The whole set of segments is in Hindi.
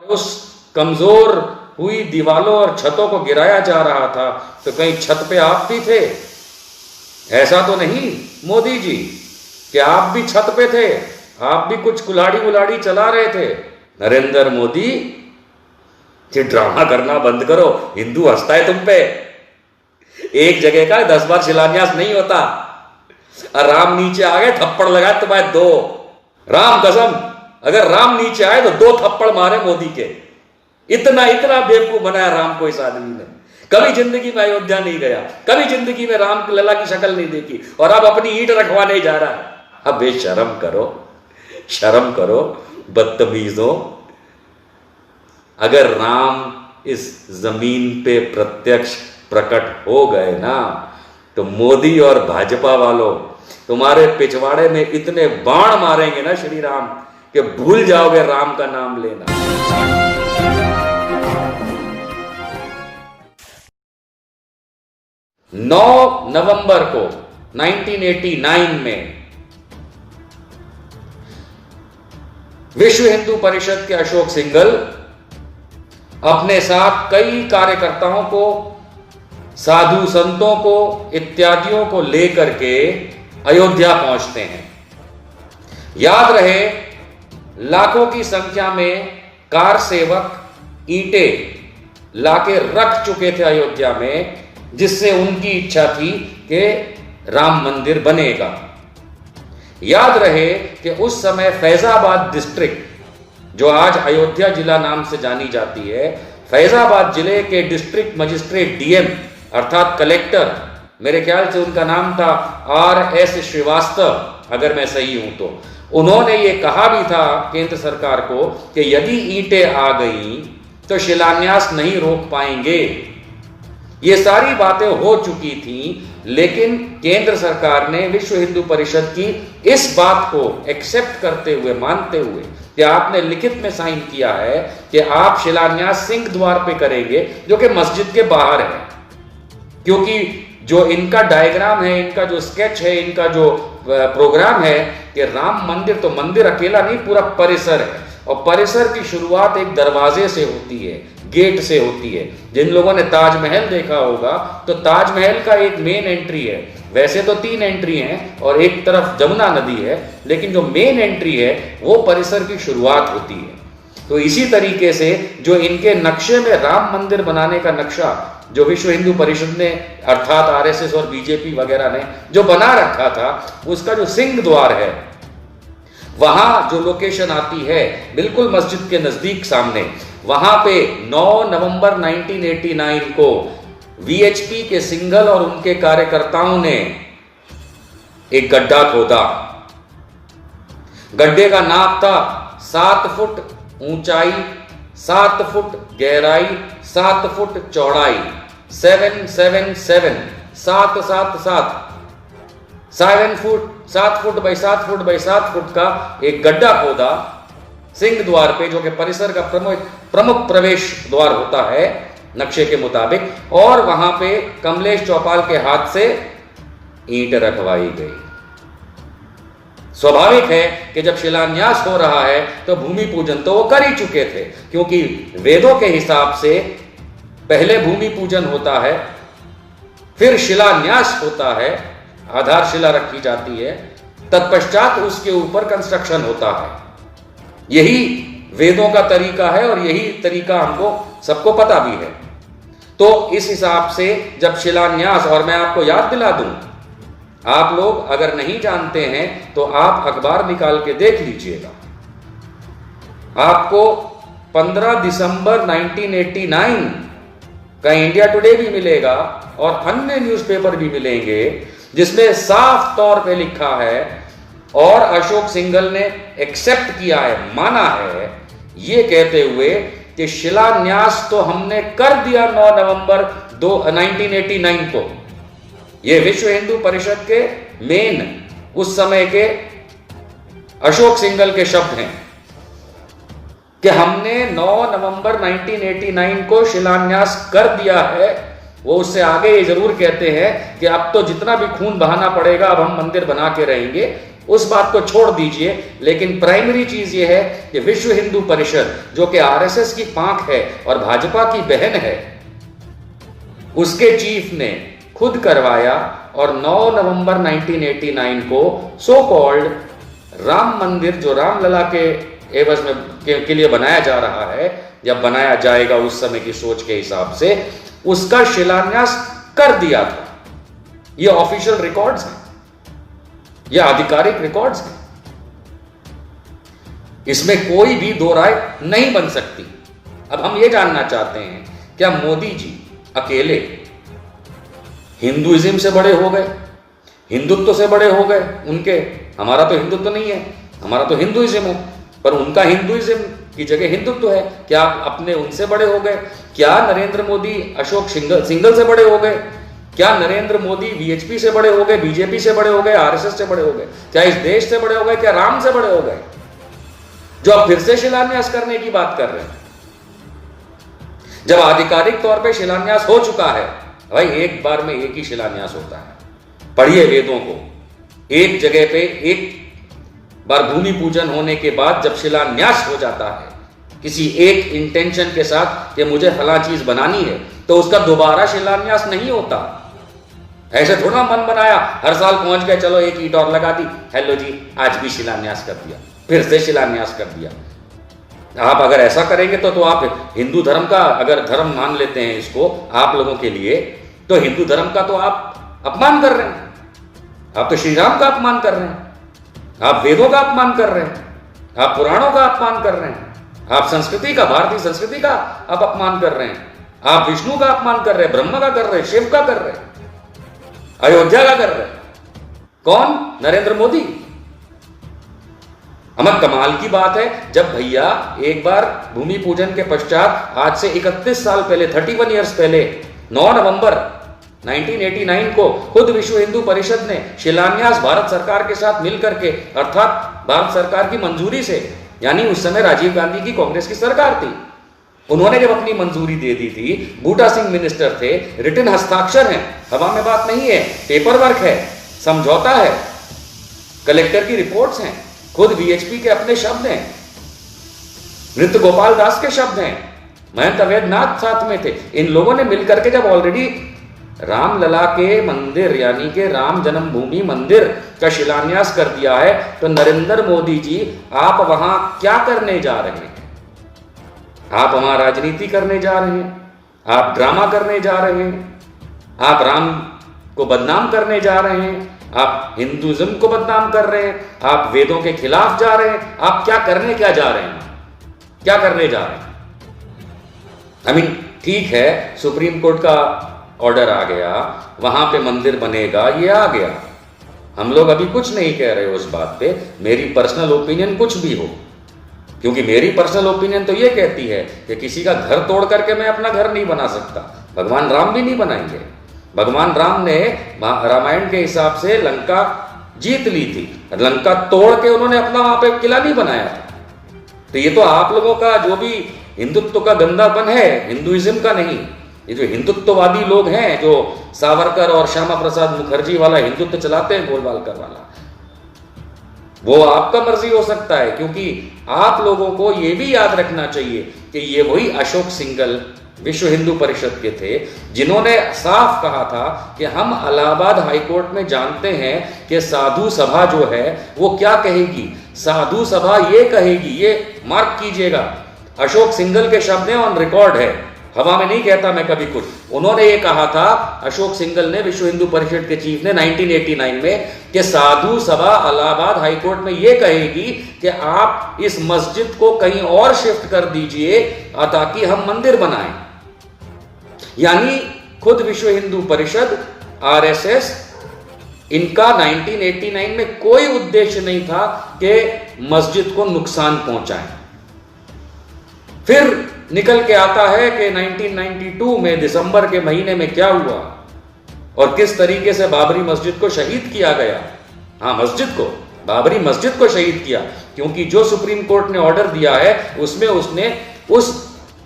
उस कमजोर हुई दीवारों और छतों को गिराया जा रहा था, तो कहीं छत पे आप भी थे? ऐसा तो नहीं मोदी जी कि आप भी छत पे थे, आप भी कुछ कुल्हाड़ी वुलाड़ी चला रहे थे। नरेंद्र मोदी, ये ड्रामा करना बंद करो, हिंदू हंसता है तुम पे। एक जगह का 10 बार शिलान्यास नहीं होता। और राम नीचे आ गए, थप्पड़ लगाए तुम्हारे 2। राम कसम, अगर राम नीचे आए तो 2 थप्पड़ मारे मोदी के। इतना इतना बेवकूफ बनाया राम को इस आदमी ने। कभी जिंदगी में अयोध्या नहीं गया, कभी जिंदगी में राम लला की शक्ल नहीं देखी, और अब अपनी ईंट रखवाने जा रहा है। अब बेशरम करो, शर्म करो बदतमीजों। अगर राम इस जमीन पे प्रत्यक्ष प्रकट हो गए ना, तो मोदी और भाजपा वालों तुम्हारे पिछवाड़े में इतने बाण मारेंगे ना श्री राम, कि भूल जाओगे राम का नाम लेना। 9 नवंबर को 1989 में विश्व हिंदू परिषद के अशोक सिंघल अपने साथ कई कार्यकर्ताओं को, साधु संतों को इत्यादियों को लेकर के अयोध्या पहुंचते हैं। याद रहे, लाखों की संख्या में कार सेवक ईंटें लाके रख चुके थे अयोध्या में, जिससे उनकी इच्छा थी कि राम मंदिर बनेगा। याद रहे कि उस समय फैजाबाद डिस्ट्रिक्ट, जो आज अयोध्या जिला नाम से जानी जाती है, फैजाबाद जिले के डिस्ट्रिक्ट मजिस्ट्रेट डीएम अर्थात कलेक्टर, मेरे ख्याल से उनका नाम था RS श्रीवास्तव, अगर मैं सही हूं तो, उन्होंने ये कहा भी था केंद्र सरकार को कि यदि ईंटें आ गई तो शिलान्यास नहीं रोक पाएंगे। ये सारी बातें हो चुकी थी, लेकिन केंद्र सरकार ने विश्व हिंदू परिषद की इस बात को एक्सेप्ट करते हुए, मानते हुए कि आपने लिखित में साइन किया है कि आप शिलान्यास सिंह द्वार पे करेंगे, जो कि मस्जिद के बाहर है। क्योंकि जो इनका डायग्राम है, इनका जो स्केच है, इनका जो प्रोग्राम है कि राम मंदिर, तो मंदिर अकेला नहीं, पूरा परिसर है, और परिसर की शुरुआत एक दरवाजे से होती है, गेट से होती है। जिन लोगों ने ताजमहल देखा होगा, तो ताजमहल का एक मेन एंट्री है, वैसे तो 3 एंट्री हैं और एक तरफ जमुना नदी है, लेकिन जो मेन एंट्री है वो परिसर की शुरुआत होती है। तो इसी तरीके से जो इनके नक्शे में राम मंदिर बनाने का नक्शा, जो विश्व हिंदू परिषद ने अर्थात RSS और बीजेपी वगैरह ने जो बना रखा था, उसका जो सिंह द्वार है, वहां जो लोकेशन आती है बिल्कुल मस्जिद के नजदीक सामने, वहां पे 9 नवंबर 1989 को VHP के सिंघल और उनके कार्यकर्ताओं ने एक गड्ढा खोदा। गड्ढे का नाप था 7 फुट ऊंचाई, 7 फुट गहराई, 7 फुट चौड़ाई, 777 7 foot by 7 foot by 7 foot का एक गड्ढा खोदा सिंह द्वार पे, जो कि परिसर का प्रमुख प्रवेश द्वार होता है नक्शे के मुताबिक, और वहां पे कमलेश चौपाल के हाथ से ईंट रखवाई गई। स्वाभाविक है कि जब शिलान्यास हो रहा है तो भूमि पूजन तो वो कर ही चुके थे, क्योंकि वेदों के हिसाब से पहले भूमि पूजन होता है, फिर शिलान्यास होता है, आधारशिला रखी जाती है, तत्पश्चात उसके ऊपर कंस्ट्रक्शन होता है। यही वेदों का तरीका है और यही तरीका हमको सबको पता भी है। तो इस हिसाब से जब शिलान्यास, और मैं आपको याद दिला दूं, आप लोग अगर नहीं जानते हैं तो आप अखबार निकाल के देख लीजिएगा, आपको 15 दिसंबर 1989 का इंडिया टुडे भी मिलेगा और अन्य न्यूज़पेपर भी मिलेंगे, जिसमें साफ तौर पे लिखा है और अशोक सिंघल ने एक्सेप्ट किया है, माना है, ये कहते हुए कि शिलान्यास तो हमने कर दिया 9 नवंबर 1989 को। ये विश्व हिंदू परिषद के मेन उस समय के अशोक सिंघल के शब्द हैं कि हमने 9 नवंबर 1989 को शिलान्यास कर दिया है। वो उससे आगे ये जरूर कहते हैं कि अब तो जितना भी खून बहाना पड़ेगा, अब हम मंदिर बना के रहेंगे। उस बात को छोड़ दीजिए, लेकिन प्राइमरी चीज यह है कि विश्व हिंदू परिषद जो कि आरएसएस की पांख है और भाजपा की बहन है, उसके चीफ ने खुद करवाया और 9 नवंबर 1989 को सो कॉल्ड राम मंदिर जो रामलला के एवज में के लिए बनाया जा रहा है या बनाया जाएगा उस समय की सोच के हिसाब से, उसका शिलान्यास कर दिया था। ये ऑफिशियल रिकॉर्ड्स हैं, ये आधिकारिक रिकॉर्ड्स हैं, इसमें कोई भी दो राय नहीं बन सकती। अब हम ये जानना चाहते हैं, क्या मोदी जी अकेले हिंदुइज्म से बड़े हो गए, हिंदुत्व से बड़े हो गए उनके? हमारा तो हिंदुत्व नहीं है, हमारा तो हिंदुइज्म है, पर उनका हिंदुइज्म की जगह हिंदुत्व है। क्या अपने उनसे बड़े हो गए? क्या नरेंद्र मोदी अशोक सिंघल से बड़े हो गए? क्या नरेंद्र मोदी वीएचपी से बड़े हो गए, बीजेपी से बड़े हो गए, आरएसएस से बड़े हो गए? क्या इस देश से बड़े हो गए? क्या राम से बड़े हो गए, जो अब फिर से शिलान्यास करने की बात कर रहे हैं, जब आधिकारिक तौर पे शिलान्यास हो चुका है? भाई एक बार में एक ही शिलान्यास होता है। पढ़िए वेदों को, एक जगह पे एक बार भूमि पूजन होने के बाद जब शिलान्यास हो जाता है किसी एक इंटेंशन के साथ कि मुझे फला चीज बनानी है, तो उसका दोबारा शिलान्यास नहीं होता। ऐसे थोड़ा मन बनाया, हर साल पहुंच गए, चलो एक ईंट और लगा दी, हेलो जी आज भी शिलान्यास कर दिया, फिर से शिलान्यास कर दिया। आप अगर ऐसा करेंगे तो आप हिंदू धर्म का अगर धर्म मान लेते हैं इसको आप लोगों के लिए, तो हिंदू धर्म का तो आप अपमान कर रहे हैं। आप तो श्री राम का अपमान कर रहे हैं, आप वेदों का अपमान कर रहे हैं, आप पुराणों का अपमान कर रहे हैं, आप संस्कृति का, भारतीय संस्कृति का आप अपमान कर रहे हैं, आप विष्णु का अपमान कर रहे हैं, ब्रह्मा का कर रहे हैं, शिव का कर रहे हैं, अयोध्या का कर रहे हैं। कौन? नरेंद्र मोदी। हमें कमाल की बात है, जब भैया एक बार भूमि पूजन के पश्चात आज से 31 साल पहले, 31 ईयर्स पहले, 9 नवंबर 1989 को खुद विश्व हिंदू परिषद ने शिलान्यास भारत सरकार के साथ मिलकर के, अर्थात भारत सरकार की मंजूरी से, यानी उस समय राजीव गांधी की कांग्रेस की सरकार थी, उन्होंने जब अपनी मंजूरी दे दी थी, बूटा सिंह मिनिस्टर थे, रिटन हस्ताक्षर हैं, हवा में बात नहीं है, पेपर वर्क है, समझौता है, कलेक्टर की रिपोर्ट्स हैं, खुद वीएचपी के अपने शब्द हैं, नृत्य गोपाल दास के शब्द हैं, महंत अवैधनाथ साथ में थे। इन लोगों ने मिलकर के जब ऑलरेडी रामलला के मंदिर यानी कि राम जन्मभूमि मंदिर का शिलान्यास कर दिया है, तो नरेंद्र मोदी जी आप वहां क्या करने जा रहे हैं? आप वहां राजनीति करने जा रहे हैं, आप ड्रामा करने जा रहे हैं, आप राम को बदनाम करने जा रहे हैं, आप हिंदुइज्म को बदनाम कर रहे हैं, आप वेदों के खिलाफ जा रहे हैं। आप क्या करने क्या जा रहे हैं? क्या करने जा रहे हैं? आई मीन ठीक है, सुप्रीम कोर्ट का ऑर्डर आ गया, वहां पे मंदिर बनेगा, ये आ गया, हम लोग अभी कुछ नहीं कह रहे उस बात पे। मेरी पर्सनल ओपिनियन कुछ भी हो, क्योंकि मेरी पर्सनल ओपिनियन तो ये कहती है कि किसी का घर तोड़ करके मैं अपना घर नहीं बना सकता। भगवान राम भी नहीं बनाएंगे। भगवान राम ने रामायण के हिसाब से लंका जीत ली थी, लंका तोड़ के उन्होंने अपना वहां पे किला नहीं बनाया था। तो ये तो आप लोगों का जो भी हिंदुत्व का गंदापन है, हिंदुइज्म का नहीं। ये जो हिंदुत्ववादी लोग हैं, जो सावरकर और श्यामा प्रसाद मुखर्जी वाला हिंदुत्व चलाते हैं, गोलवालकर वाला, वो आपका मर्जी हो सकता है, क्योंकि आप लोगों को ये भी याद रखना चाहिए कि ये वही अशोक सिंघल विश्व हिंदू परिषद के थे जिन्होंने साफ कहा था कि हम इलाहाबाद हाईकोर्ट में जानते हैं कि साधु सभा जो है वो क्या कहेगी। साधु सभा ये कहेगी, ये मार्क कीजिएगा, अशोक सिंघल के शब्द हैं, ऑन रिकॉर्ड है, हवा में नहीं कहता मैं कभी कुछ। उन्होंने ये कहा था, अशोक सिंघल ने, विश्व हिंदू परिषद के चीफ ने 1989 में, कि साधु सभा इलाहाबाद हाईकोर्ट में ये कहेगी कि आप इस मस्जिद को कहीं और शिफ्ट कर दीजिए ताकि हम मंदिर बनाएं। यानी खुद विश्व हिंदू परिषद, आरएसएस, इनका 1989 में कोई उद्देश्य नहीं था कि मस्जिद को नुकसान पहुंचाएं। फिर निकल के आता है कि 1992 में दिसंबर के महीने में क्या हुआ और किस तरीके से बाबरी मस्जिद को शहीद किया गया। हाँ, मस्जिद को, बाबरी मस्जिद को शहीद किया, क्योंकि जो सुप्रीम कोर्ट ने ऑर्डर दिया है उसमें उसने उस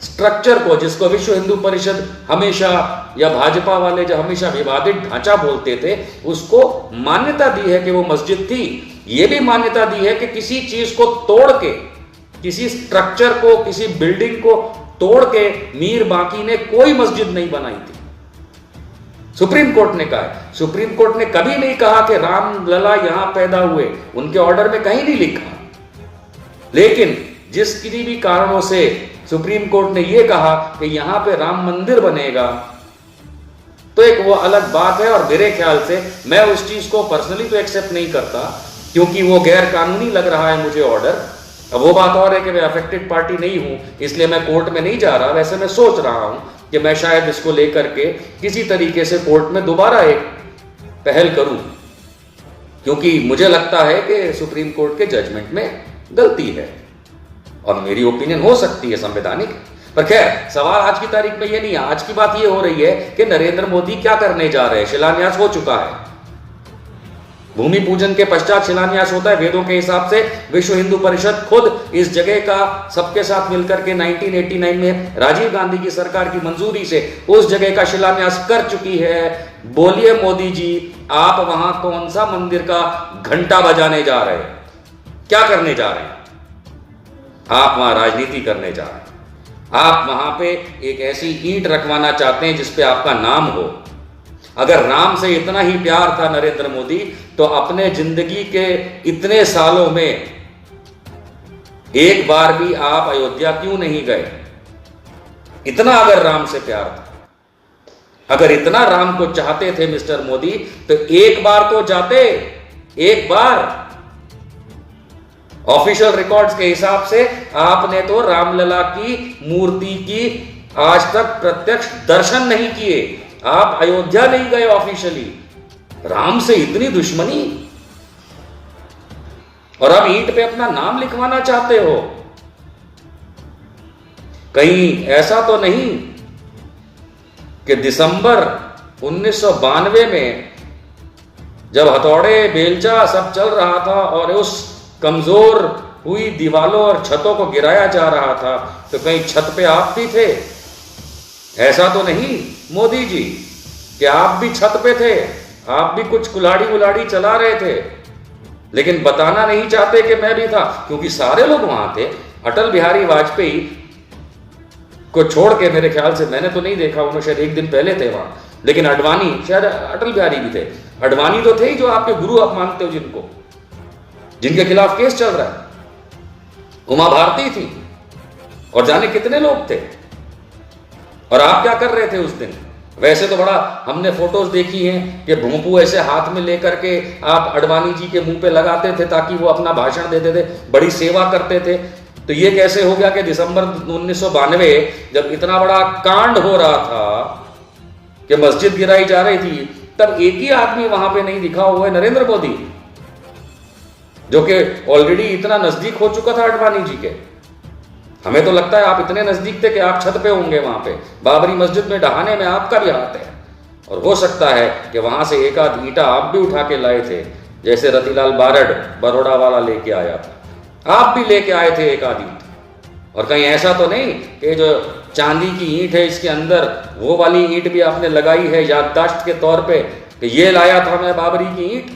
स्ट्रक्चर को, जिसको विश्व हिंदू परिषद हमेशा या भाजपा वाले जो हमेशा विवादित ढांचा बोलते थे, उसको मान्यता दी है कि वो मस्जिद थी। ये भी मान्यता दी है कि किसी चीज को तोड़ के, किसी स्ट्रक्चर को, किसी बिल्डिंग को तोड़ के मीर बाकी ने कोई मस्जिद नहीं बनाई थी। सुप्रीम कोर्ट ने कहा है। सुप्रीम कोर्ट ने कभी नहीं कहा कि रामलला यहां पैदा हुए, उनके ऑर्डर में कहीं नहीं लिखा। लेकिन जिस किसी भी कारणों से सुप्रीम कोर्ट ने यह कहा कि यहां पे राम मंदिर बनेगा, तो एक वो अलग बात है। और मेरे ख्याल से मैं उस चीज को पर्सनली तो एक्सेप्ट नहीं करता, क्योंकि वो गैर कानूनी लग रहा है मुझे ऑर्डर। अब वो बात और है कि मैं अफेक्टेड पार्टी नहीं हूं, इसलिए मैं कोर्ट में नहीं जा रहा। वैसे मैं सोच रहा हूं कि मैं शायद इसको लेकर के किसी तरीके से कोर्ट में दोबारा एक पहल करूं, क्योंकि मुझे लगता है कि सुप्रीम कोर्ट के जजमेंट में गलती है और मेरी ओपिनियन हो सकती है संवैधानिक। पर खैर, सवाल आज की तारीख में ये नहीं है। आज की बात ये हो रही है कि नरेंद्र मोदी क्या करने जा रहे हैं। शिलान्यास हो चुका है, भूमि पूजन के पश्चात शिलान्यास होता है। वेदों के हिसाब से विश्व हिंदू परिषद खुद इस जगह का सबके साथ मिलकर के 1989 में राजीव गांधी की सरकार की मंजूरी से उस जगह का शिलान्यास कर चुकी है। बोलिए मोदी जी, आप वहां कौन सा मंदिर का घंटा बजाने जा रहे हैं? क्या करने जा रहे हैं? आप वहां राजनीति करने जा रहे हैं। आप वहां पे एक ऐसी ईंट रखवाना चाहते हैं जिसपे आपका नाम हो। अगर राम से इतना ही प्यार था नरेंद्र मोदी, तो अपने जिंदगी के इतने सालों में एक बार भी आप अयोध्या क्यों नहीं गए? इतना अगर राम से प्यार था, अगर इतना राम को चाहते थे मिस्टर मोदी, तो एक बार तो जाते। एक बार ऑफिशियल रिकॉर्ड्स के हिसाब से आपने तो रामलला की मूर्ति की आज तक प्रत्यक्ष दर्शन नहीं किए। आप अयोध्या नहीं गए ऑफिशियली। राम से इतनी दुश्मनी, और अब ईंट पे अपना नाम लिखवाना चाहते हो। कहीं ऐसा तो नहीं कि दिसंबर 1992 में जब हथौड़े बेलचा सब चल रहा था और उस कमजोर हुई दीवारों और छतों को गिराया जा रहा था, तो कहीं छत पे आप भी थे? ऐसा तो नहीं मोदी जी कि आप भी छत पे थे, आप भी कुछ कुल्हाड़ी उलाड़ी चला रहे थे, लेकिन बताना नहीं चाहते कि मैं भी था, क्योंकि सारे लोग वहां थे। अटल बिहारी वाजपेयी को छोड़ के मेरे ख्याल से मैंने तो नहीं देखा, उन्होंने शायद एक दिन पहले थे वहां, लेकिन अडवाणी, शायद अटल बिहारी भी थे। अडवाणी तो थे ही, जो आपके गुरु आप मानते हो, जिनके खिलाफ केस चल रहा है। उमा भारती थी, और जाने कितने लोग थे। और आप क्या कर रहे थे उस दिन? वैसे तो बड़ा हमने फोटोज देखी हैं कि भोंपू ऐसे हाथ में लेकर के आप अडवाणी जी के मुंह पे लगाते थे ताकि वो अपना भाषण देते थे, बड़ी सेवा करते थे। तो ये कैसे हो गया कि दिसंबर 1992 जब इतना बड़ा कांड हो रहा था कि मस्जिद गिराई जा रही थी, तब एक ही आदमी वहां पे नहीं दिखा हुआ है, नरेंद्र मोदी, जो कि ऑलरेडी इतना नजदीक हो चुका था अडवाणी जी के। हमें तो लगता है आप इतने नजदीक थे कि आप छत पे होंगे वहां पे। बाबरी मस्जिद में ढहाने में आपका भी हाथ है, और हो सकता है कि वहां से एक आध ईंटा आप भी उठा के लाए थे, जैसे रतिलाल बारड़ बरोड़ा वाला लेके आया था। आप भी लेके आए थे एक आध ईंट। और कहीं ऐसा तो नहीं कि जो चांदी की ईंट है इसके अंदर वो वाली ईंट भी आपने लगाई है याददाश्त के तौर पे कि ये लाया था मैं बाबरी की ईंट?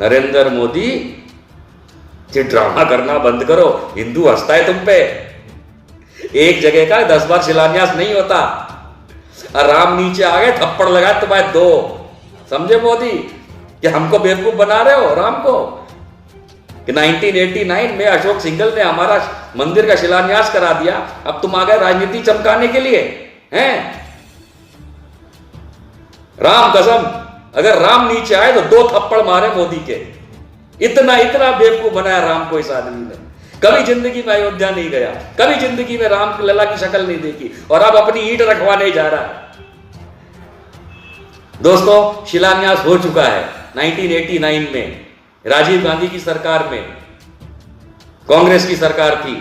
नरेंद्र मोदी, ये ड्रामा करना बंद करो। हिंदू हंसता है तुम पे। एक जगह का 10 बार शिलान्यास नहीं होता। और राम नीचे आ गए, थप्पड़ लगाए तुम्हारे 2। समझे मोदी कि हमको बेवकूफ बना रहे हो राम को? कि 1989 में अशोक सिंघल ने हमारा मंदिर का शिलान्यास करा दिया, अब तुम आ गए राजनीति चमकाने के लिए हैं? राम कसम, अगर राम नीचे आए तो 2 थप्पड़ मारे मोदी के। इतना बेवकूफ बनाया राम को इस आदमी ने। कभी जिंदगी में अयोध्या नहीं गया, कभी जिंदगी में राम लला की शक्ल नहीं देखी, और अब अपनी ईंट रखवाने जा रहा है। दोस्तों, शिलान्यास हो चुका है 1989 में, राजीव गांधी की सरकार में। कांग्रेस की सरकार थी,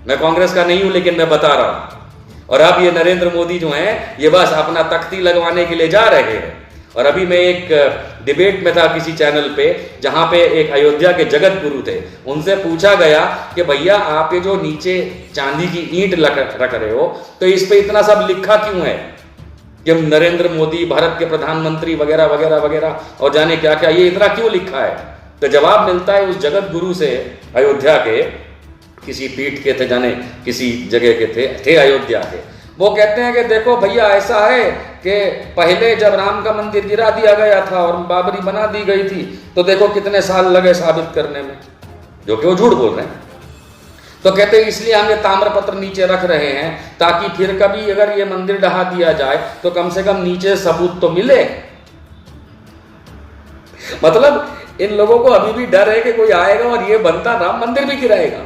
मैं कांग्रेस का नहीं हूं लेकिन मैं बता रहा हूं। और अब ये नरेंद्र मोदी जो है, ये बस अपना तख्ती लगवाने के लिए जा रहे हैं। और अभी मैं एक डिबेट में था किसी चैनल पे, जहां पे एक अयोध्या के जगत गुरु थे, उनसे पूछा गया कि भैया आप ये जो नीचे चांदी की ईंट रख रहे हो तो इस पे इतना सब लिखा क्यों है कि नरेंद्र मोदी भारत के प्रधानमंत्री वगैरह वगैरह वगैरह और जाने क्या क्या, ये इतना क्यों लिखा है? तो जवाब मिलता है उस जगत गुरु से, अयोध्या के किसी पीठ के थे, जाने किसी जगह के थे अयोध्या के। वो कहते हैं कि देखो भैया ऐसा है कि पहले जब राम का मंदिर गिरा दिया गया था और बाबरी बना दी गई थी तो देखो कितने साल लगे साबित करने में, जो कि वो झूठ बोल रहे हैं। तो कहते हैं इसलिए हम ये ताम्रपत्र नीचे रख रहे हैं ताकि फिर कभी अगर ये मंदिर ढहा दिया जाए तो कम से कम नीचे सबूत तो मिले। मतलब इन लोगों को अभी भी डर है कि कोई आएगा और ये बनता राम मंदिर भी गिराएगा।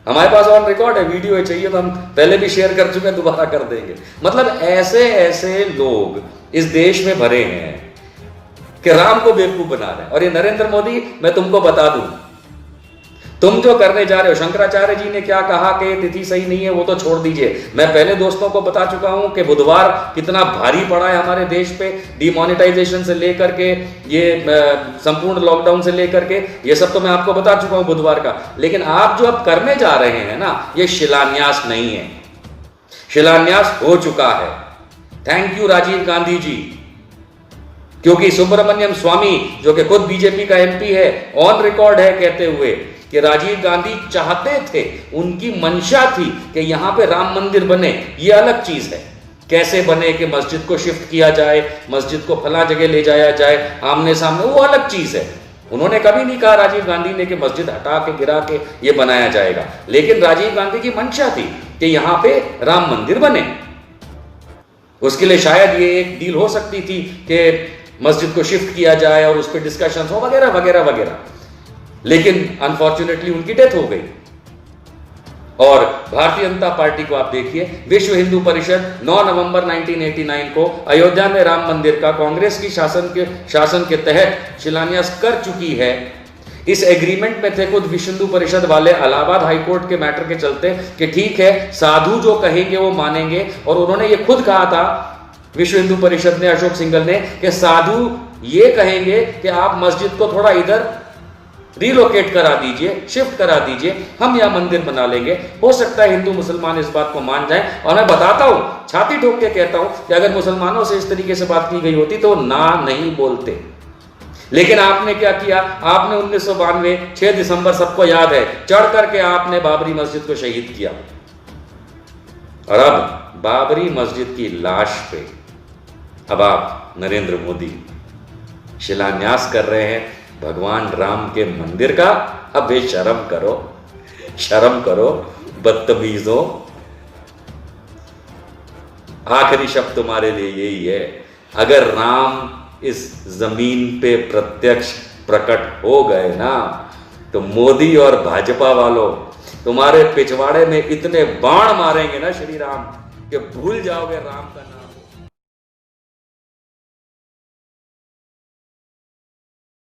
हमारे पास ऑन रिकॉर्ड है, वीडियो है, चाहिए तो हम पहले भी शेयर कर चुके हैं, दोबारा कर देंगे। मतलब ऐसे ऐसे लोग इस देश में भरे हैं कि राम को बेवकूफ बना रहे हैं। और ये नरेंद्र मोदी, मैं तुमको बता दूं, तुम जो करने जा रहे हो, शंकराचार्य जी ने क्या कहा कि तिथि सही नहीं है वो तो छोड़ दीजिए। मैं पहले दोस्तों को बता चुका हूं कि बुधवार कितना भारी पड़ा है हमारे देश पे, डिमोनेटाइजेशन से लेकर के ये संपूर्ण लॉकडाउन से लेकर के, ये सब तो मैं आपको बता चुका हूं बुधवार का। लेकिन आप जो अब करने जा रहे हैं ना, ये शिलान्यास नहीं है, शिलान्यास हो चुका है। थैंक यू राजीव गांधी जी, क्योंकि सुब्रमण्यम स्वामी जो कि खुद बीजेपी का एमपी है, ऑन रिकॉर्ड है कहते हुए कि राजीव गांधी चाहते थे, उनकी मंशा थी कि यहां पे राम मंदिर बने। ये अलग चीज है, कैसे बने कि मस्जिद को शिफ्ट किया जाए, मस्जिद को फला जगह ले जाया जाए आमने सामने, वो अलग चीज है। उन्होंने कभी नहीं कहा राजीव गांधी ने कि मस्जिद हटा के गिरा के ये बनाया जाएगा, लेकिन राजीव गांधी की मंशा थी कि यहां पे राम मंदिर बने। उसके लिए शायद ये एक डील हो सकती थी कि मस्जिद को शिफ्ट किया जाए और उस पर डिस्कशन हो वगैरह वगैरह वगैरह, लेकिन अनफॉर्चुनेटली उनकी डेथ हो गई। और भारतीय जनता पार्टी को आप देखिए, विश्व हिंदू परिषद 9 नवंबर 1989 को अयोध्या में राम मंदिर का कांग्रेस की शासन के तहत शिलान्यास कर चुकी है। इस एग्रीमेंट में थे खुद विश्व हिंदू परिषद वाले, इलाहाबाद हाईकोर्ट के मैटर के चलते कि ठीक है साधु जो कहेंगे वो मानेंगे। और उन्होंने ये खुद कहा था विश्व हिंदू परिषद ने, अशोक सिंघल ने, कि साधु ये कहेंगे कि आप मस्जिद को थोड़ा इधर रिलोकेट करा दीजिए, शिफ्ट करा दीजिए, हम यहां मंदिर बना लेंगे। हो सकता है हिंदू मुसलमान इस बात को मान जाएं। और मैं बताता हूं, छाती ठोक के कहता हूं कि अगर मुसलमानों से इस तरीके से बात की गई होती तो ना नहीं बोलते। लेकिन आपने क्या किया, आपने 1992 6 दिसंबर सबको याद है, चढ़ करके आपने बाबरी मस्जिद को शहीद किया। और अब बाबरी मस्जिद की लाश पे अब आप नरेंद्र मोदी शिलान्यास कर रहे हैं भगवान राम के मंदिर का। अब शर्म करो, शर्म करो बदतमीजों। आखिरी शब्द तुम्हारे लिए यही है, अगर राम इस जमीन पे प्रत्यक्ष प्रकट हो गए ना तो मोदी और भाजपा वालों तुम्हारे पिछवाड़े में इतने बाण मारेंगे ना श्री राम कि भूल जाओगे राम का नाम।